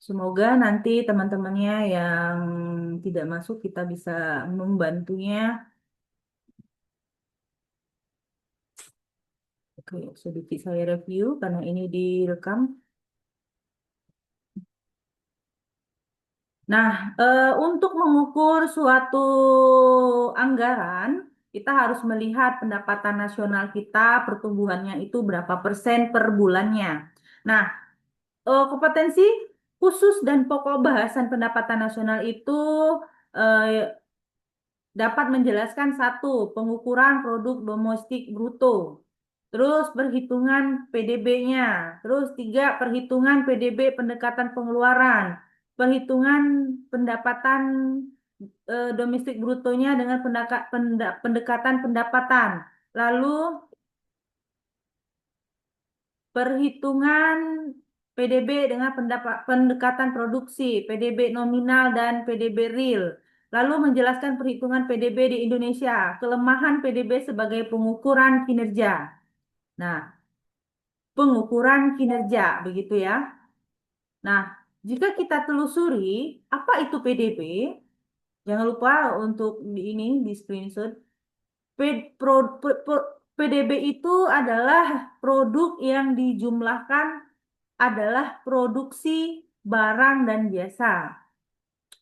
Semoga nanti teman-temannya yang tidak masuk kita bisa membantunya. Oke, sedikit saya review karena ini direkam. Nah, untuk mengukur suatu anggaran, kita harus melihat pendapatan nasional kita, pertumbuhannya itu berapa persen per bulannya. Nah, kompetensi khusus dan pokok bahasan pendapatan nasional itu eh, dapat menjelaskan satu, pengukuran produk domestik bruto. Terus perhitungan PDB-nya. Terus tiga, perhitungan PDB pendekatan pengeluaran. Perhitungan pendapatan domestik brutonya dengan pendekatan pendapatan. Lalu perhitungan PDB dengan pendekatan produksi, PDB nominal dan PDB real. Lalu menjelaskan perhitungan PDB di Indonesia, kelemahan PDB sebagai pengukuran kinerja. Nah, pengukuran kinerja begitu ya. Nah, jika kita telusuri apa itu PDB, jangan lupa untuk ini di screenshot. PDB itu adalah produk yang dijumlahkan adalah produksi barang dan jasa.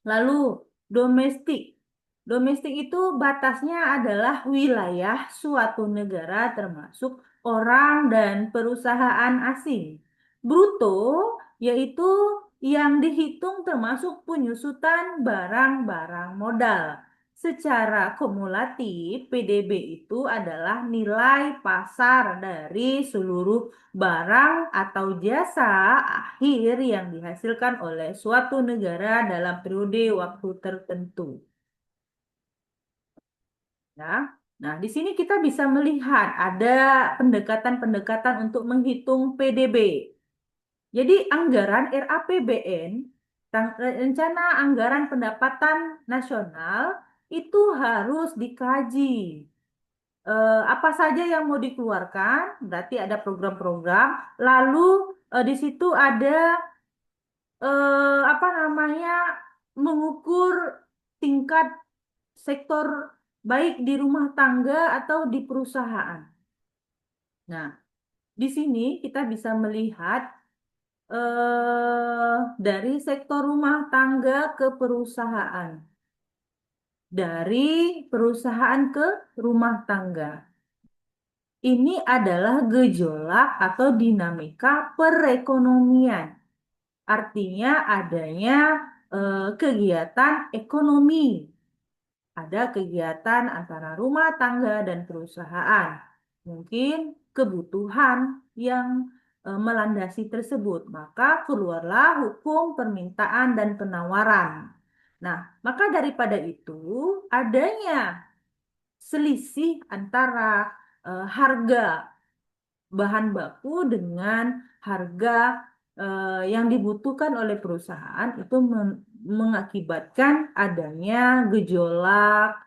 Lalu domestik. Domestik itu batasnya adalah wilayah suatu negara termasuk orang dan perusahaan asing. Bruto yaitu yang dihitung termasuk penyusutan barang-barang modal. Secara kumulatif, PDB itu adalah nilai pasar dari seluruh barang atau jasa akhir yang dihasilkan oleh suatu negara dalam periode waktu tertentu. Ya. Nah, di sini kita bisa melihat ada pendekatan-pendekatan untuk menghitung PDB. Jadi anggaran RAPBN, Rencana Anggaran Pendapatan Nasional, itu harus dikaji. Apa saja yang mau dikeluarkan, berarti ada program-program, lalu di situ ada apa namanya mengukur tingkat sektor baik di rumah tangga atau di perusahaan. Nah, di sini kita bisa melihat dari sektor rumah tangga ke perusahaan, dari perusahaan ke rumah tangga. Ini adalah gejolak atau dinamika perekonomian. Artinya adanya kegiatan ekonomi. Ada kegiatan antara rumah tangga dan perusahaan. Mungkin kebutuhan yang melandasi tersebut. Maka keluarlah hukum permintaan dan penawaran. Nah, maka daripada itu adanya selisih antara harga bahan baku dengan harga yang dibutuhkan oleh perusahaan itu mengakibatkan adanya gejolak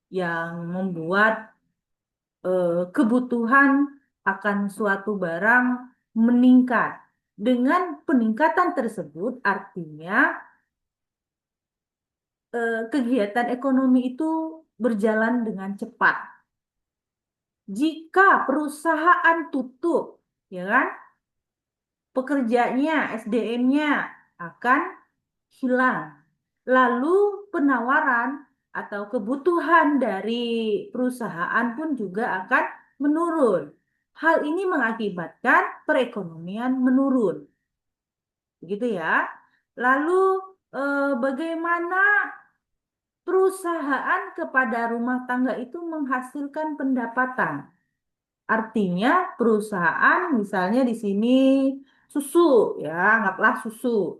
yang membuat kebutuhan akan suatu barang meningkat. Dengan peningkatan tersebut artinya kegiatan ekonomi itu berjalan dengan cepat. Jika perusahaan tutup, ya kan, pekerjanya, SDM-nya akan hilang. Lalu penawaran atau kebutuhan dari perusahaan pun juga akan menurun. Hal ini mengakibatkan perekonomian menurun. Begitu ya. Lalu bagaimana perusahaan kepada rumah tangga itu menghasilkan pendapatan? Artinya perusahaan misalnya di sini susu ya, anggaplah susu.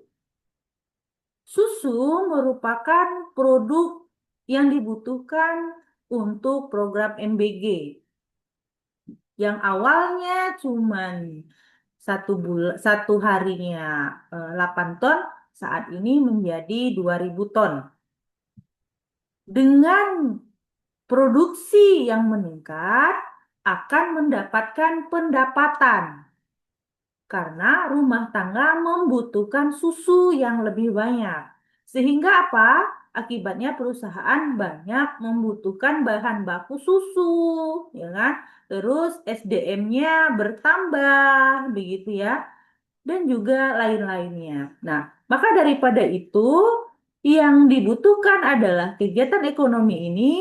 Susu merupakan produk yang dibutuhkan untuk program MBG yang awalnya cuman satu harinya 8 ton, saat ini menjadi 2.000 ton. Dengan produksi yang meningkat akan mendapatkan pendapatan. Karena rumah tangga membutuhkan susu yang lebih banyak. Sehingga apa? Akibatnya perusahaan banyak membutuhkan bahan baku susu, ya kan? Terus SDM-nya bertambah, begitu ya, dan juga lain-lainnya. Nah, maka daripada itu, yang dibutuhkan adalah kegiatan ekonomi ini,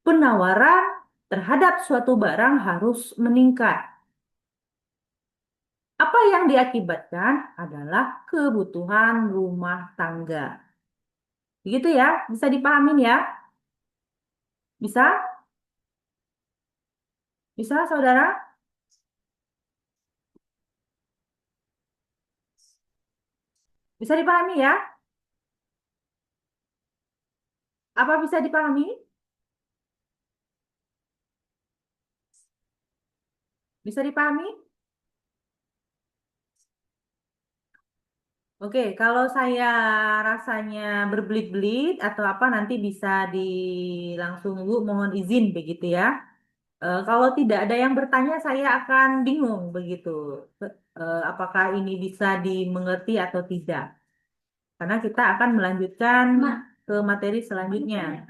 penawaran terhadap suatu barang harus meningkat. Apa yang diakibatkan adalah kebutuhan rumah tangga. Begitu ya, bisa dipahamin ya? Bisa? Bisa, saudara? Bisa dipahami ya? Apa bisa dipahami? Bisa dipahami? Oke, kalau saya rasanya berbelit-belit atau apa nanti bisa di langsung Bu mohon izin begitu ya. Kalau tidak ada yang bertanya saya akan bingung begitu. Apakah ini bisa dimengerti atau tidak? Karena kita akan melanjutkan ke materi selanjutnya.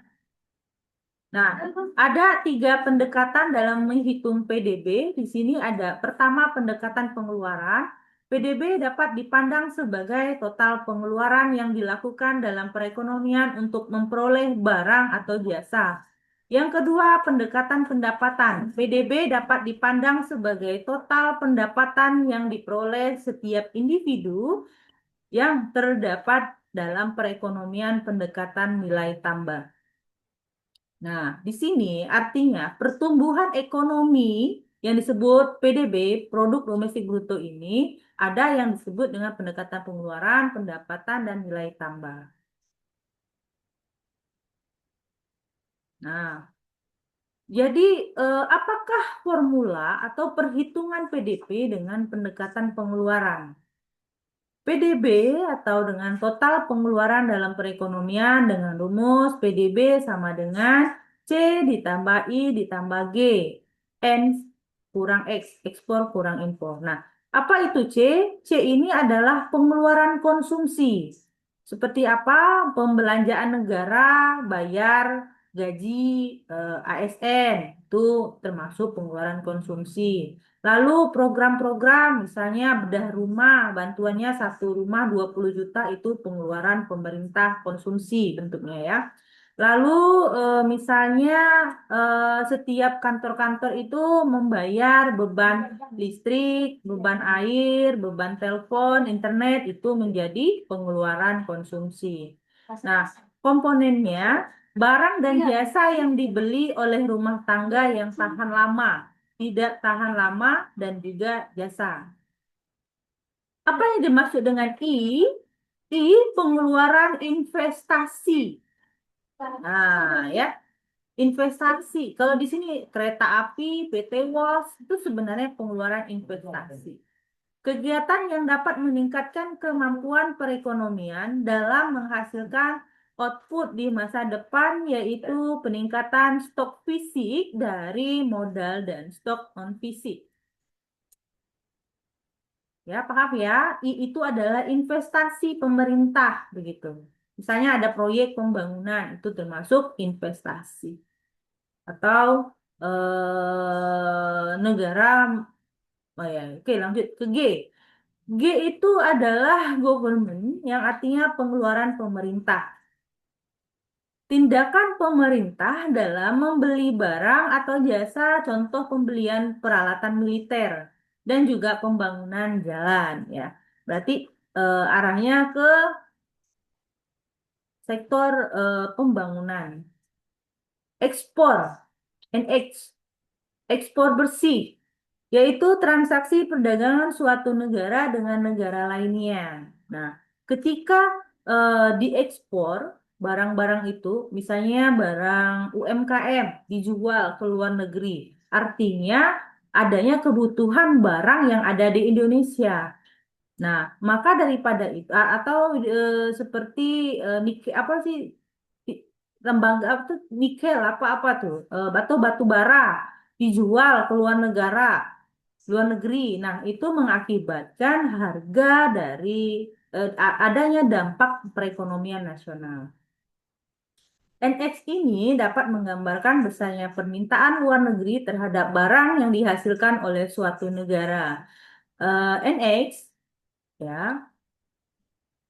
Nah, ada tiga pendekatan dalam menghitung PDB. Di sini ada pertama pendekatan pengeluaran. PDB dapat dipandang sebagai total pengeluaran yang dilakukan dalam perekonomian untuk memperoleh barang atau jasa. Yang kedua, pendekatan pendapatan. PDB dapat dipandang sebagai total pendapatan yang diperoleh setiap individu yang terdapat dalam perekonomian pendekatan nilai tambah. Nah, di sini artinya pertumbuhan ekonomi yang disebut PDB, produk domestik bruto ini, ada yang disebut dengan pendekatan pengeluaran, pendapatan, dan nilai tambah. Nah, jadi apakah formula atau perhitungan PDB dengan pendekatan pengeluaran? PDB atau dengan total pengeluaran dalam perekonomian dengan rumus PDB sama dengan C ditambah I ditambah G. N kurang X, ekspor kurang impor. Nah, apa itu C? C ini adalah pengeluaran konsumsi. Seperti apa? Pembelanjaan negara, bayar gaji ASN, itu termasuk pengeluaran konsumsi. Lalu program-program misalnya bedah rumah, bantuannya satu rumah 20 juta itu pengeluaran pemerintah konsumsi bentuknya ya. Lalu misalnya setiap kantor-kantor itu membayar beban listrik, beban air, beban telepon, internet itu menjadi pengeluaran konsumsi. Nah, komponennya barang dan jasa yang dibeli oleh rumah tangga yang tahan lama, tidak tahan lama, dan juga jasa. Apa yang dimaksud dengan I? I pengeluaran investasi. Nah, ya, investasi. Kalau di sini kereta api, PT WOS itu sebenarnya pengeluaran investasi. Kegiatan yang dapat meningkatkan kemampuan perekonomian dalam menghasilkan output di masa depan yaitu peningkatan stok fisik dari modal dan stok non fisik. Ya, paham ya? I itu adalah investasi pemerintah begitu. Misalnya ada proyek pembangunan itu termasuk investasi. Atau negara oh ya, oke lanjut ke G. G itu adalah government yang artinya pengeluaran pemerintah. Tindakan pemerintah dalam membeli barang atau jasa, contoh pembelian peralatan militer dan juga pembangunan jalan ya. Berarti arahnya ke sektor pembangunan. Ekspor, NX, ekspor bersih, yaitu transaksi perdagangan suatu negara dengan negara lainnya. Nah, ketika diekspor barang-barang itu, misalnya barang UMKM dijual ke luar negeri, artinya adanya kebutuhan barang yang ada di Indonesia. Nah, maka daripada itu atau seperti apa sih lembaga apa tuh nikel apa-apa tuh batu batu bara dijual ke luar negara. luar negeri. Nah, itu mengakibatkan harga dari adanya dampak perekonomian nasional. NX ini dapat menggambarkan besarnya permintaan luar negeri terhadap barang yang dihasilkan oleh suatu negara. NX ya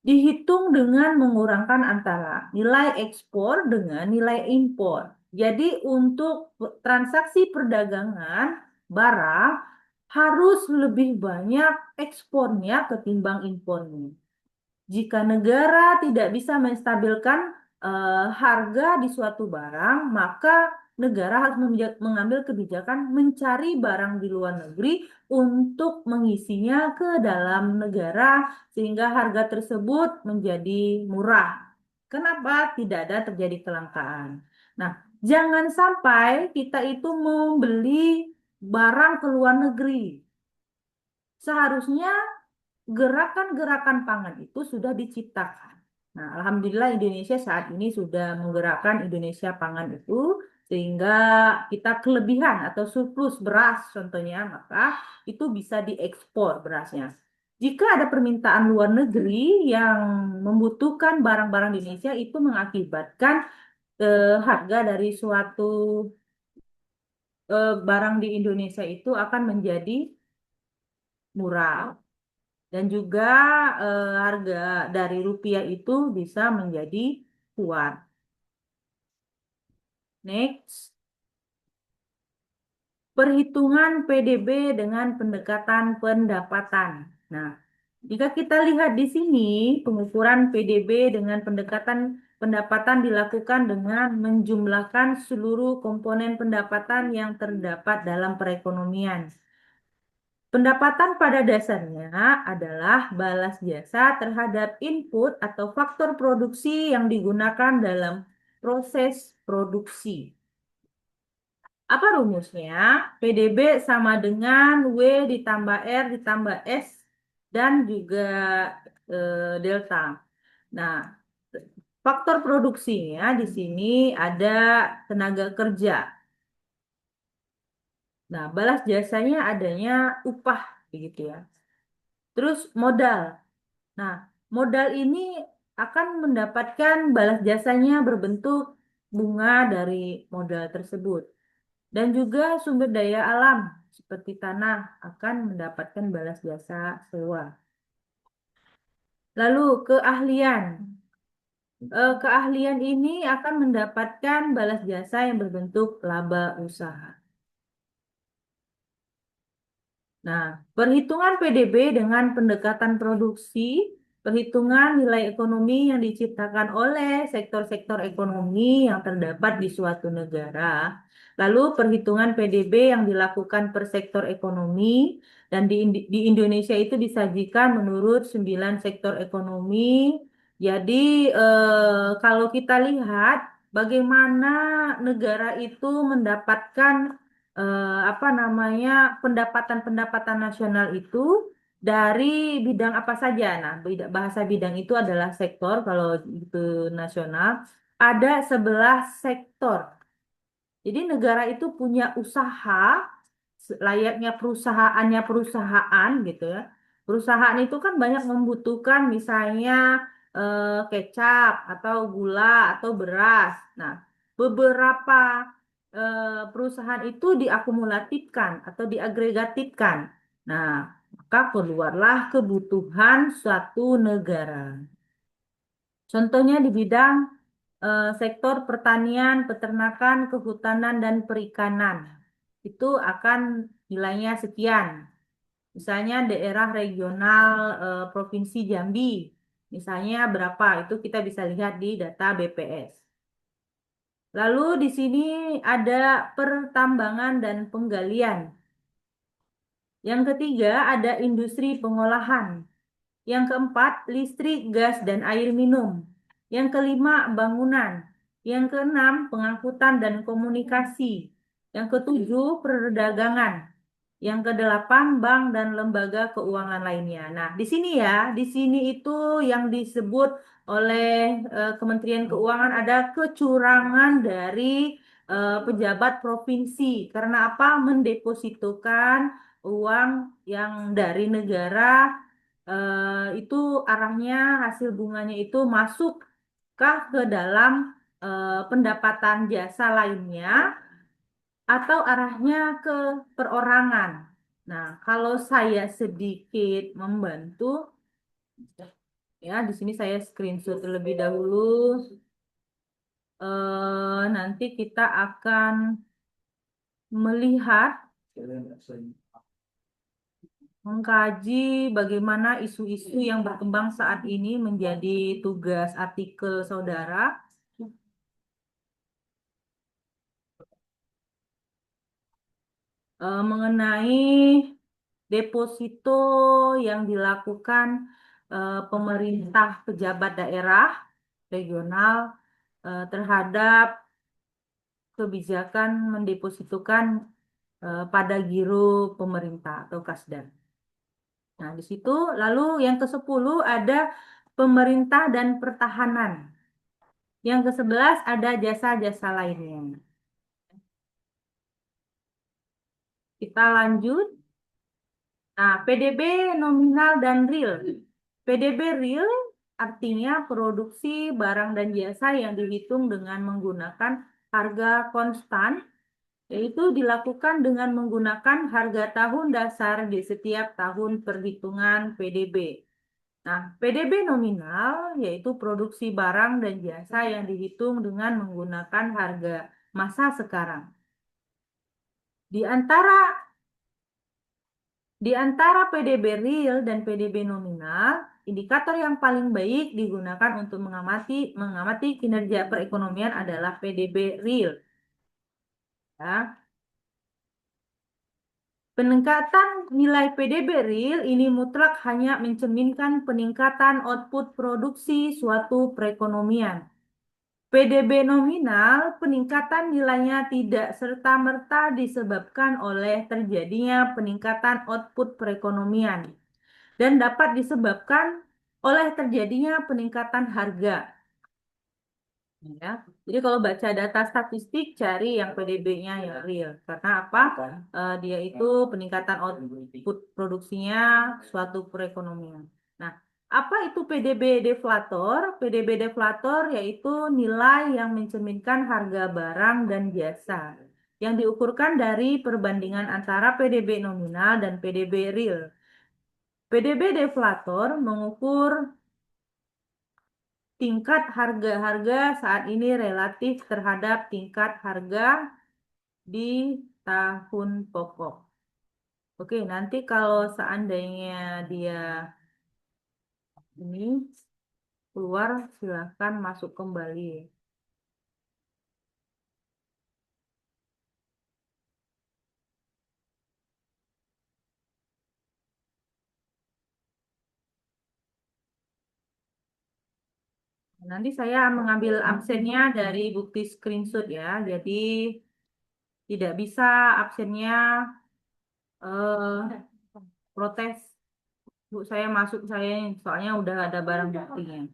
dihitung dengan mengurangkan antara nilai ekspor dengan nilai impor. Jadi untuk transaksi perdagangan barang harus lebih banyak ekspornya ketimbang impornya. Jika negara tidak bisa menstabilkan harga di suatu barang, maka negara harus mengambil kebijakan mencari barang di luar negeri untuk mengisinya ke dalam negara sehingga harga tersebut menjadi murah. Kenapa tidak ada terjadi kelangkaan? Nah, jangan sampai kita itu membeli barang ke luar negeri. Seharusnya gerakan-gerakan pangan itu sudah diciptakan. Nah, alhamdulillah Indonesia saat ini sudah menggerakkan Indonesia pangan itu sehingga kita kelebihan atau surplus beras contohnya, maka itu bisa diekspor berasnya. Jika ada permintaan luar negeri yang membutuhkan barang-barang Indonesia itu mengakibatkan harga dari suatu barang di Indonesia itu akan menjadi murah. Dan juga harga dari rupiah itu bisa menjadi kuat. Next, perhitungan PDB dengan pendekatan pendapatan. Nah, jika kita lihat di sini, pengukuran PDB dengan pendekatan pendapatan dilakukan dengan menjumlahkan seluruh komponen pendapatan yang terdapat dalam perekonomian. Pendapatan pada dasarnya adalah balas jasa terhadap input atau faktor produksi yang digunakan dalam proses produksi. Apa rumusnya? PDB sama dengan W ditambah R ditambah S dan juga delta. Nah, faktor produksinya di sini ada tenaga kerja. Nah, balas jasanya adanya upah begitu ya. Terus modal. Nah, modal ini akan mendapatkan balas jasanya berbentuk bunga dari modal tersebut. Dan juga sumber daya alam seperti tanah akan mendapatkan balas jasa sewa. Lalu keahlian. Keahlian ini akan mendapatkan balas jasa yang berbentuk laba usaha. Nah, perhitungan PDB dengan pendekatan produksi, perhitungan nilai ekonomi yang diciptakan oleh sektor-sektor ekonomi yang terdapat di suatu negara, lalu perhitungan PDB yang dilakukan per sektor ekonomi, dan di Indonesia itu disajikan menurut 9 sektor ekonomi. Jadi, kalau kita lihat bagaimana negara itu mendapatkan apa namanya pendapatan-pendapatan nasional itu dari bidang apa saja. Nah, bahasa bidang itu adalah sektor kalau itu nasional ada 11 sektor. Jadi negara itu punya usaha layaknya perusahaannya perusahaan gitu ya. Perusahaan itu kan banyak membutuhkan misalnya kecap atau gula atau beras. Nah, beberapa perusahaan itu diakumulatifkan atau diagregatifkan. Nah, maka keluarlah kebutuhan suatu negara. Contohnya di bidang sektor pertanian, peternakan, kehutanan, dan perikanan. Itu akan nilainya sekian. Misalnya daerah regional Provinsi Jambi, misalnya berapa? Itu kita bisa lihat di data BPS. Lalu di sini ada pertambangan dan penggalian. Yang ketiga ada industri pengolahan. Yang keempat, listrik, gas, dan air minum. Yang kelima, bangunan. Yang keenam, pengangkutan dan komunikasi. Yang ketujuh, perdagangan. Yang kedelapan, bank dan lembaga keuangan lainnya. Nah, di sini ya, di sini itu yang disebut oleh Kementerian Keuangan ada kecurangan dari pejabat provinsi. Karena apa? Mendepositokan uang yang dari negara itu arahnya hasil bunganya itu masukkah ke dalam pendapatan jasa lainnya atau arahnya ke perorangan. Nah, kalau saya sedikit membantu, ya di sini saya screenshot terlebih dahulu. Nanti kita akan melihat, mengkaji bagaimana isu-isu yang berkembang saat ini menjadi tugas artikel saudara. Mengenai deposito yang dilakukan pemerintah pejabat daerah regional terhadap kebijakan mendepositokan pada giro pemerintah atau Kasdan. Nah, di situ lalu yang ke-10 ada pemerintah dan pertahanan. Yang ke-11 ada jasa-jasa lainnya. Kita lanjut. Nah, PDB nominal dan real. PDB real artinya produksi barang dan jasa yang dihitung dengan menggunakan harga konstan, yaitu dilakukan dengan menggunakan harga tahun dasar di setiap tahun perhitungan PDB. Nah, PDB nominal yaitu produksi barang dan jasa yang dihitung dengan menggunakan harga masa sekarang. Di antara Di antara PDB real dan PDB nominal, indikator yang paling baik digunakan untuk mengamati kinerja perekonomian adalah PDB real. Ya. Peningkatan nilai PDB real ini mutlak hanya mencerminkan peningkatan output produksi suatu perekonomian. PDB nominal, peningkatan nilainya tidak serta-merta disebabkan oleh terjadinya peningkatan output perekonomian dan dapat disebabkan oleh terjadinya peningkatan harga. Ya. Jadi kalau baca data statistik cari yang PDB-nya yang real. Karena apa? Dia itu peningkatan output produksinya suatu perekonomian. Nah, apa itu PDB deflator? PDB deflator yaitu nilai yang mencerminkan harga barang dan jasa yang diukurkan dari perbandingan antara PDB nominal dan PDB real. PDB deflator mengukur tingkat harga-harga saat ini relatif terhadap tingkat harga di tahun pokok. Oke, nanti kalau seandainya dia ini keluar, silahkan masuk kembali. Nanti saya mengambil absennya dari bukti screenshot ya, jadi tidak bisa absennya protes. Bu, saya masuk saya soalnya udah ada barang buktinya.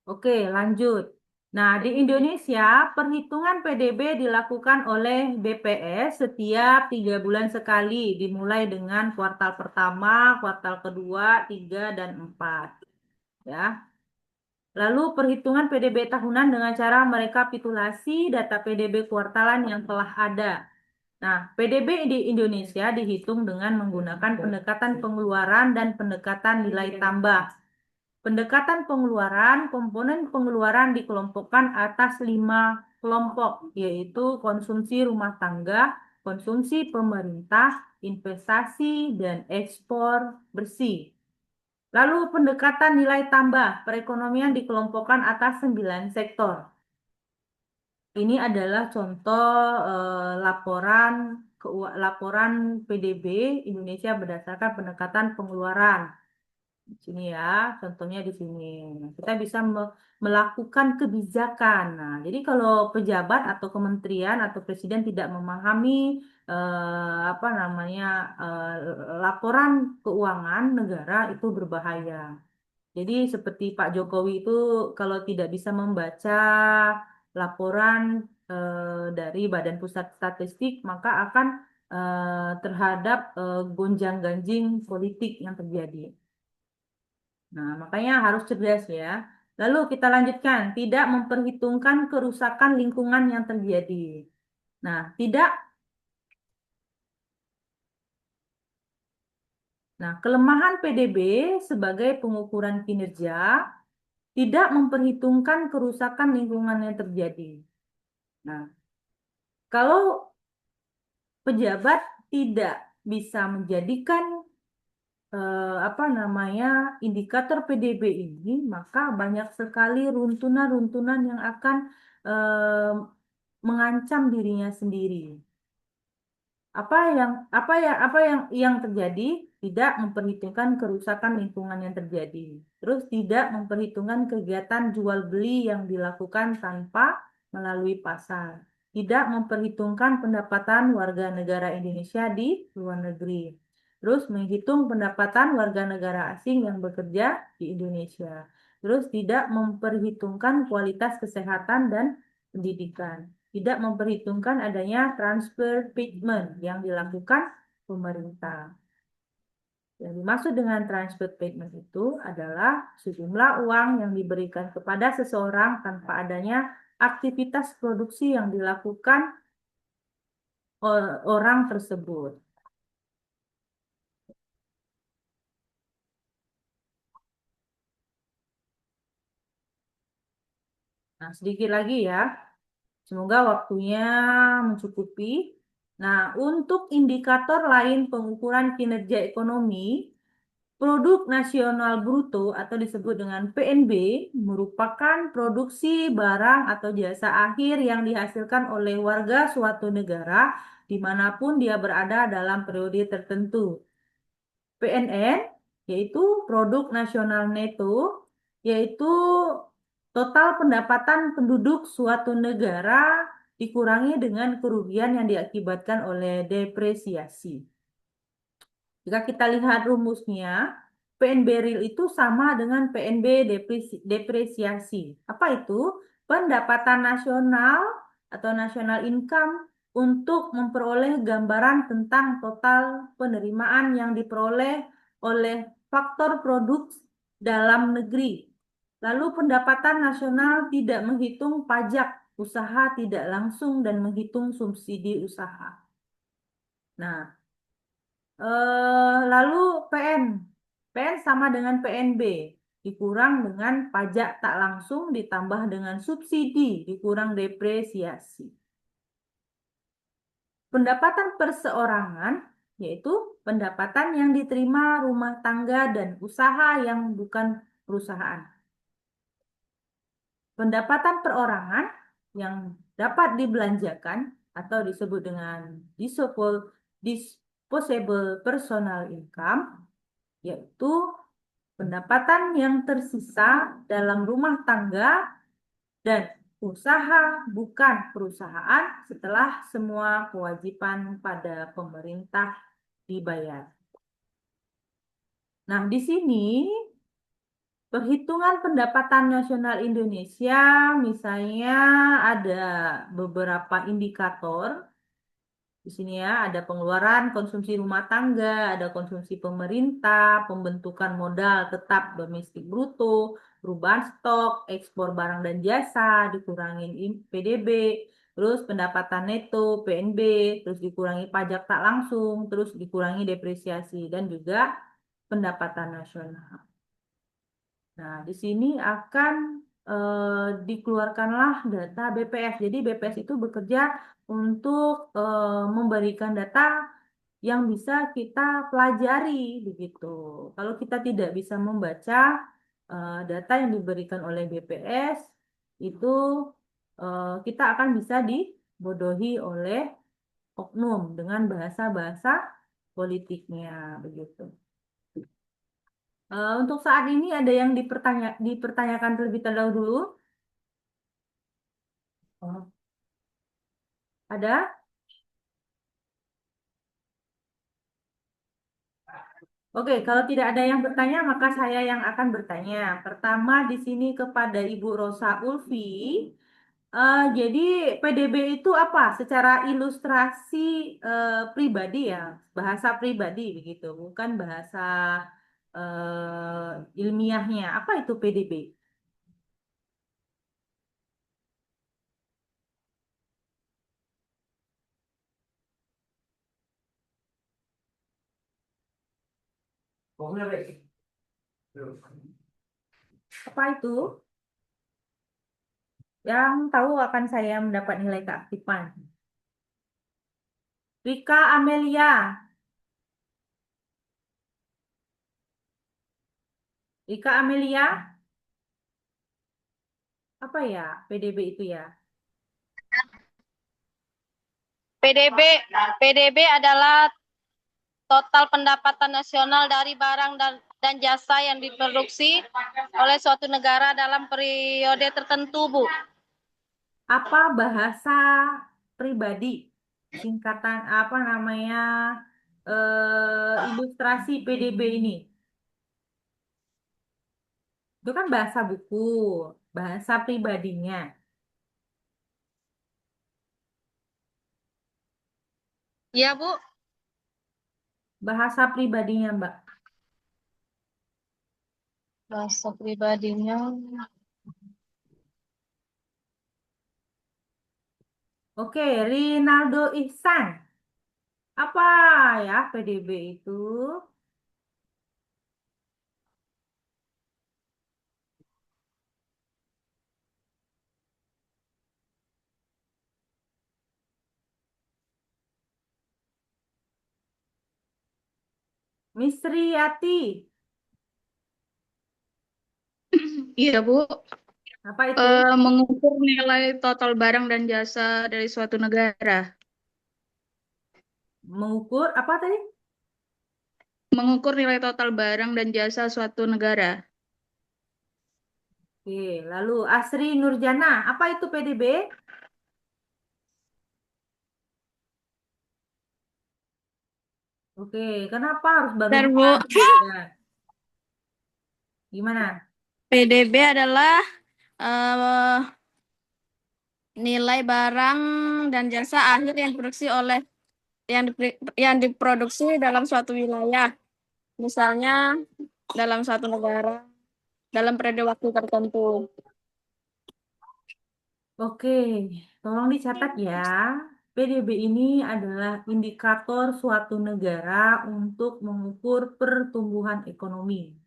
Oke, lanjut. Nah, di Indonesia, perhitungan PDB dilakukan oleh BPS setiap 3 bulan sekali, dimulai dengan kuartal pertama, kuartal kedua, 3, dan 4. Ya. Lalu perhitungan PDB tahunan dengan cara merekapitulasi data PDB kuartalan yang telah ada. Nah, PDB di Indonesia dihitung dengan menggunakan pendekatan pengeluaran dan pendekatan nilai tambah. Pendekatan pengeluaran, komponen pengeluaran dikelompokkan atas 5 kelompok, yaitu konsumsi rumah tangga, konsumsi pemerintah, investasi, dan ekspor bersih. Lalu pendekatan nilai tambah, perekonomian dikelompokkan atas 9 sektor. Ini adalah contoh laporan PDB Indonesia berdasarkan pendekatan pengeluaran. Di sini ya, contohnya di sini. Nah, kita bisa melakukan kebijakan. Nah, jadi kalau pejabat atau kementerian atau presiden tidak memahami apa namanya laporan keuangan negara itu berbahaya. Jadi seperti Pak Jokowi itu kalau tidak bisa membaca laporan dari Badan Pusat Statistik, maka akan terhadap gonjang-ganjing politik yang terjadi. Nah, makanya harus cerdas ya. Lalu kita lanjutkan, tidak memperhitungkan kerusakan lingkungan yang terjadi. Nah, tidak. Nah, kelemahan PDB sebagai pengukuran kinerja tidak memperhitungkan kerusakan lingkungan yang terjadi. Nah, kalau pejabat tidak bisa menjadikan apa namanya indikator PDB ini, maka banyak sekali runtunan-runtunan yang akan eh, mengancam dirinya sendiri. Apa yang terjadi tidak memperhitungkan kerusakan lingkungan yang terjadi. Terus tidak memperhitungkan kegiatan jual beli yang dilakukan tanpa melalui pasar. Tidak memperhitungkan pendapatan warga negara Indonesia di luar negeri. Terus menghitung pendapatan warga negara asing yang bekerja di Indonesia. Terus tidak memperhitungkan kualitas kesehatan dan pendidikan, tidak memperhitungkan adanya transfer payment yang dilakukan pemerintah. Yang dimaksud dengan transfer payment itu adalah sejumlah uang yang diberikan kepada seseorang tanpa adanya aktivitas produksi yang dilakukan orang tersebut. Nah, sedikit lagi ya. Semoga waktunya mencukupi. Nah, untuk indikator lain pengukuran kinerja ekonomi, Produk Nasional Bruto atau disebut dengan PNB merupakan produksi barang atau jasa akhir yang dihasilkan oleh warga suatu negara dimanapun dia berada dalam periode tertentu. PNN yaitu Produk Nasional Neto, yaitu total pendapatan penduduk suatu negara dikurangi dengan kerugian yang diakibatkan oleh depresiasi. Jika kita lihat rumusnya, PNB real itu sama dengan PNB depresiasi. Apa itu? Pendapatan nasional atau national income untuk memperoleh gambaran tentang total penerimaan yang diperoleh oleh faktor produk dalam negeri. Lalu pendapatan nasional tidak menghitung pajak usaha tidak langsung dan menghitung subsidi usaha. Nah, lalu PN sama dengan PNB, dikurang dengan pajak tak langsung ditambah dengan subsidi, dikurang depresiasi. Pendapatan perseorangan, yaitu pendapatan yang diterima rumah tangga dan usaha yang bukan perusahaan. Pendapatan perorangan yang dapat dibelanjakan atau disebut dengan disposable personal income, yaitu pendapatan yang tersisa dalam rumah tangga dan usaha bukan perusahaan setelah semua kewajiban pada pemerintah dibayar. Nah, di sini perhitungan pendapatan nasional Indonesia misalnya ada beberapa indikator. Di sini ya, ada pengeluaran konsumsi rumah tangga, ada konsumsi pemerintah, pembentukan modal tetap domestik bruto, perubahan stok, ekspor barang dan jasa, dikurangin PDB, terus pendapatan neto, PNB, terus dikurangi pajak tak langsung, terus dikurangi depresiasi, dan juga pendapatan nasional. Nah, di sini akan dikeluarkanlah data BPS. Jadi BPS itu bekerja untuk memberikan data yang bisa kita pelajari begitu. Kalau kita tidak bisa membaca data yang diberikan oleh BPS, itu kita akan bisa dibodohi oleh oknum dengan bahasa-bahasa politiknya begitu. Untuk saat ini ada yang dipertanyakan terlebih dahulu? Oh, ada? Oke, kalau tidak ada yang bertanya, maka saya yang akan bertanya. Pertama di sini kepada Ibu Rosa Ulfi, Jadi PDB itu apa? Secara ilustrasi pribadi ya, bahasa pribadi begitu, bukan bahasa ilmiahnya. Apa itu PDB? Apa itu? Yang tahu akan saya mendapat nilai keaktifan. Rika Amelia, Rika Amelia, apa ya PDB itu ya? PDB PDB adalah total pendapatan nasional dari barang dan jasa yang diproduksi oleh suatu negara dalam periode tertentu, Bu. Apa bahasa pribadi? Singkatan apa namanya? Ilustrasi PDB ini. Itu kan bahasa buku, bahasa pribadinya, Iya, Bu. bahasa pribadinya, Mbak. Bahasa pribadinya. Oke, Rinaldo Ihsan. Apa ya PDB itu? Misriyati. Iya, Bu. Apa itu? Mengukur nilai total barang dan jasa dari suatu negara. Mengukur apa tadi? Mengukur nilai total barang dan jasa suatu negara. Oke, lalu Asri Nurjana. Apa itu PDB? Oke, kenapa harus baru Bentar, bisa? Bu. Ya, gimana? PDB adalah eh, nilai barang dan jasa akhir yang diproduksi oleh yang diproduksi dalam suatu wilayah. Misalnya dalam suatu negara dalam periode waktu tertentu. Oke, tolong dicatat ya. PDB ini adalah indikator suatu negara untuk mengukur pertumbuhan ekonomi.